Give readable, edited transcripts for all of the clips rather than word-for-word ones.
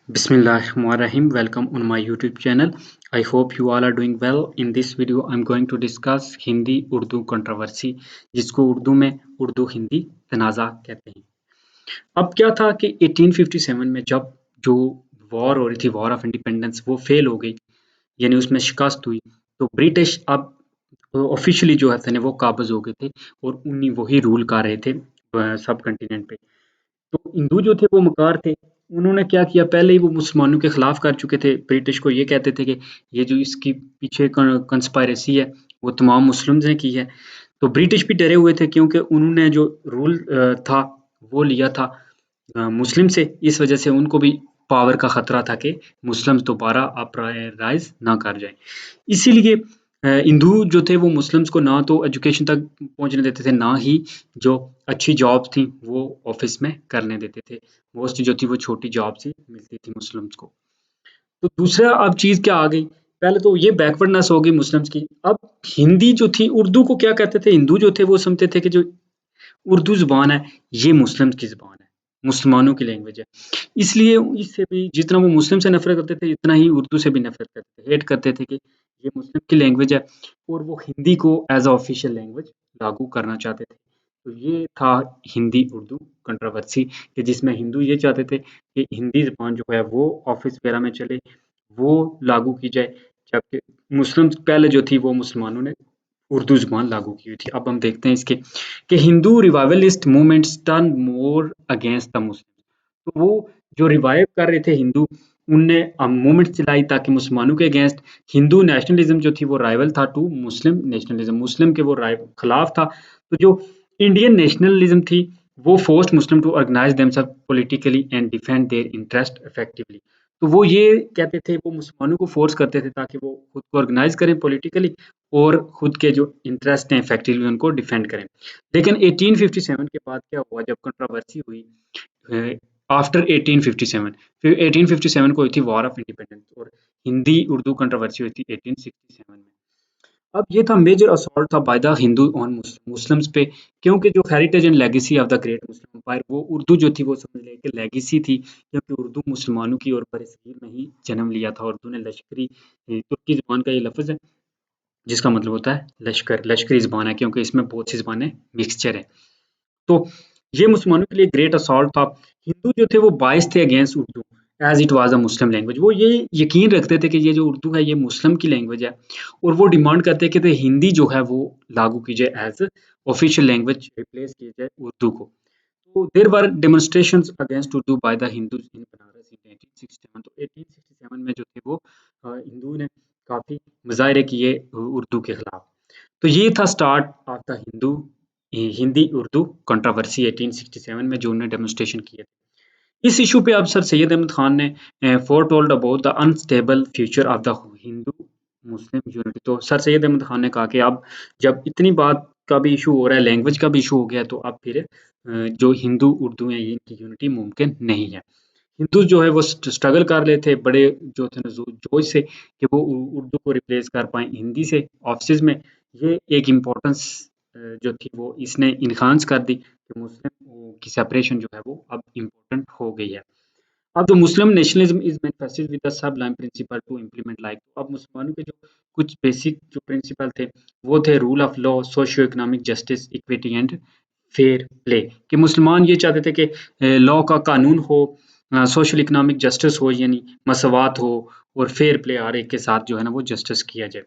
Bismillahirrahmanirrahim. Welcome on my YouTube channel. I hope you all are doing well. In this video, I'm going to discuss Hindi Urdu controversy, जिसको उर्दू में उर्दू हिंदी तनाज़ा कहते हैं। अब क्या था कि 1857 में जब जो वॉर हो रही थी, वॉर ऑफ इंडिपेंडेंस, वो फेल हो गई, यानी उसमें शिकस्त हुई, तो ब्रिटिश अब ऑफिशियली जो है थे वो काबज हो गए थे और उन्हीं वही रूल कर रहे थे सब कंटिनेंट पे। तो हिंदू जो थे वो मकार थे। उन्होंने क्या किया, पहले ही वो मुसलमानों के खिलाफ कर चुके थे। ब्रिटिश को ये कहते थे कि ये जो इसकी पीछे कंस्पायरेसी है वो तमाम मुस्लिम्स ने की है। तो ब्रिटिश भी डरे हुए थे क्योंकि उन्होंने जो रूल था वो लिया था मुस्लिम से। इस वजह से उनको भी पावर का खतरा था कि मुस्लिम्स दोबारा अपराइज ना कर जाएं। इसीलिए हिंदू जो थे वो मुस्लिम्स को ना तो एजुकेशन तक पहुंचने देते थे, ना ही जो अच्छी जॉब्स थी वो ऑफिस में करने देते थे। मोस्ट जो थी वो छोटी जॉब्स ही मिलती थी मुस्लिम्स को। तो दूसरा अब चीज़ क्या आ गई, पहले तो ये बैकवर्डनेस हो गई मुस्लिम्स की। अब हिंदी जो थी, उर्दू को क्या कहते थे, हिंदू जो थे वो समझते थे कि जो उर्दू ज़ुबान है ये मुस्लिम्स की ज़ुबान है, मुसलमानों की लैंग्वेज है। इसलिए इससे भी जितना वो मुस्लिम से नफ़रत करते थे, इतना ही उर्दू से भी नफ़रत करते थे, हेट करते थे कि ये मुस्लिम की लैंग्वेज है, और वो हिंदी को एज़ अ ऑफ़िशियल लैंग्वेज लागू करना चाहते थे। तो ये था हिंदी-उर्दू कंट्रोवर्सी, कि जिसमें हिंदू ये चाहते थे कि हिंदी ज़ुबान जो है वो ऑफ़िस वगैरह में चले, वो लागू की जाए, जबकि मुस्लिम्स पहले जो थी वो मुसलमानों ने उर्दू ज़ुबान लागू की हुई थी। अब हम देखते हैं इसके कि Hindu revivalist movements turn more against the Muslim. तो वो जो रिवाइव कर रहे थे हिंदू, उनने मूवमेंट चलाई ताकि मुसलमानों के अगेंस्ट हिंदू नेशनलिज्म जो थी वो राइवल था टू मुस्लिम नेशनलिज्म, मुस्लिम के वो खिलाफ था। तो जो इंडियन नेशनलिज्म थी वो forced Muslim to organize themselves politically and defend their interest effectively. तो वो ये कहते थे, वो मुसलमानों को फोर्स करते थे ताकि वो खुद को ऑर्गेनाइज करें पॉलिटिकली और खुद के जो इंटरेस्ट हैं इफेक्टिवली उनको डिफेंड करें। लेकिन 1857 के बाद क्या हुआ, जब कंट्रोवर्सी हुई आफ्टर 1857, फिर 1857 को हुई थी वॉर ऑफ इंडिपेंडेंस, और हिंदी उर्दू कंट्रोवर्सी हुई थी 1867 में। अब ये था मेजर असॉल्ट था by the Hindu on Muslims पे, क्योंकि जो heritage and legacy of the great Muslim empire, वो उर्दू जो थी वो समझ लें कि लेगेसी थी, क्योंकि उर्दू मुसलमानों की और बरसगीर में ही जन्म लिया था। उर्दू ने लश्करी तुर्की ज़ुबान का ये लफ्ज़ है जिसका मतलब होता है लश्कर, लश्करी ज़ुबान है, क्योंकि इसमें बहुत सी ज़ुबानें मिक्सचर है। तो ये मुसलमानों के लिए ग्रेट असॉल्ट था। हिंदू जो थे वो बायस थे against Urdu as it was a Muslim language. वो ये यकीन रखते थे कि ये जो उर्दू है ये मुस्लिम की लैंग्वेज है, और वो डिमांड करते कि तो हिंदी जो है वो लागू की जाए एज़ ऑफिशियल लैंग्वेज, रिप्लेस किया जाए उर्दू को। तो there were demonstrations against Urdu by the Hindus in Banaras in 1867। तो 1867 में जो थे वो हिंदू ने काफ़ी मुजाहरे किए उर्दू के खिलाफ। तो ये था start of the Hindi Urdu controversy 1867 में, जो उन्होंने डेमोन्स्ट्रेशन किए। इस इशू पे अब सर सैयद अहमद खान ने four told about the unstable future of the Hindu Muslim unity. तो सर सैयद अहमद खान ने कहा कि अब जब इतनी बात का भी इशू हो रहा है, लैंग्वेज का भी इशू हो गया है, तो अब फिर जो हिंदू उर्दू है इनकी यूनिटी मुमकिन नहीं है। हिंदू जो है वो स्ट्रगल कर रहे थे बड़े जो थे ना जोश से कि वो उर्दू को रिप्लेस कर पाएँ हिंदी से ऑफिसेज़ में। ये एक इम्पोर्टेंस जो थी वो इसने इन्हांस कर दी कि मुस्लिम की सेपरेशन जो है वो अब इम्पोर्टेंट हो गई है। अब जो Muslim nationalism is manifested with the sublime principle to implement like. अब मुसलमानों के जो कुछ बेसिक जो प्रिंसिपल थे वो थे rule of law, socio economic justice, equity and fair play. कि मुसलमान ये चाहते थे कि लॉ का कानून हो, सोशल इकोनॉमिक जस्टिस हो, यानी मसवात हो, और फेयर प्ले हर एक के साथ जो है ना वो जस्टिस किया जाए।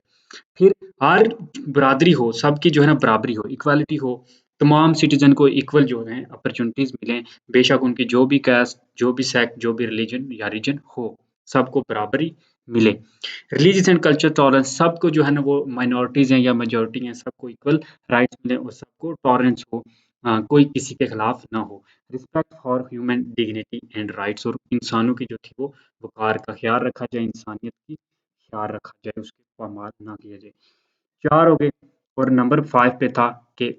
फिर हर बरादरी हो, सबकी जो है ना बराबरी हो, इक्वालिटी हो, तमाम सिटीजन को इक्वल जो है अपॉर्चुनिटीज मिलें, बेशक उनकी जो भी कास्ट, जो भी सेक्ट, जो भी रिलीजन या रीजन हो, सबको बराबरी मिले। रिलीजियस एंड कल्चर टॉलरेंस, सबको जो है ना वो माइनॉरिटीज हैं या मेजोरिटी हैं, सबको इक्वल राइट्स मिले और सबको टॉलरेंस हो, कोई किसी के खिलाफ ना हो। Respect for human dignity and rights, और इंसानों की जो थी वो वकार का ख्याल रखा जाए, इंसानियत की ख्याल रखा जाए, उसकी पामाल ना किया जाए। 4 हो गए। और नंबर 5 पे था कि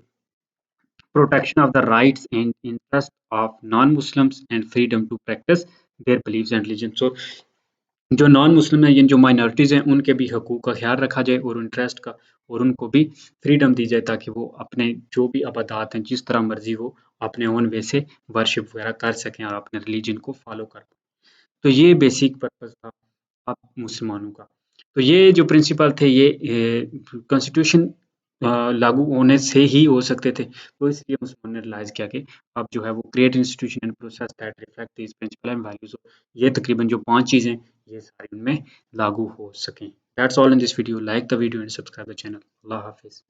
protection of the rights and interest of non-Muslims and freedom to practise their beliefs and religion. So जो नॉन मुस्लिम हैं, जो माइनॉरिटीज़ हैं, उनके भी हकूक़ का ख़्याल रखा जाए और इंटरेस्ट का, और उनको भी फ्रीडम दी जाए ताकि वो अपने जो भी इबादत हैं, जिस तरह मर्ज़ी वो अपने ओन वे से वर्शिप वगैरह कर सकें और अपने रिलीजन को फ़ॉलो कर पाएँ। तो ये बेसिक पर्पस था आप मुसलमानों का। तो ये जो प्रिंसिपल थे ये कॉन्स्टिट्यूशन लागू होने से ही हो सकते थे। तो इसलिए मुसलमानों ने रियलाइज़ किया कि अब जो है वो create institution and process that reflect these principle and values. ये तकरीबन जो 5 चीज़ें ये सारी उनमें लागू हो सकें। That's all in this video. Like the video and subscribe the channel. अल्लाह हाफ़िज़।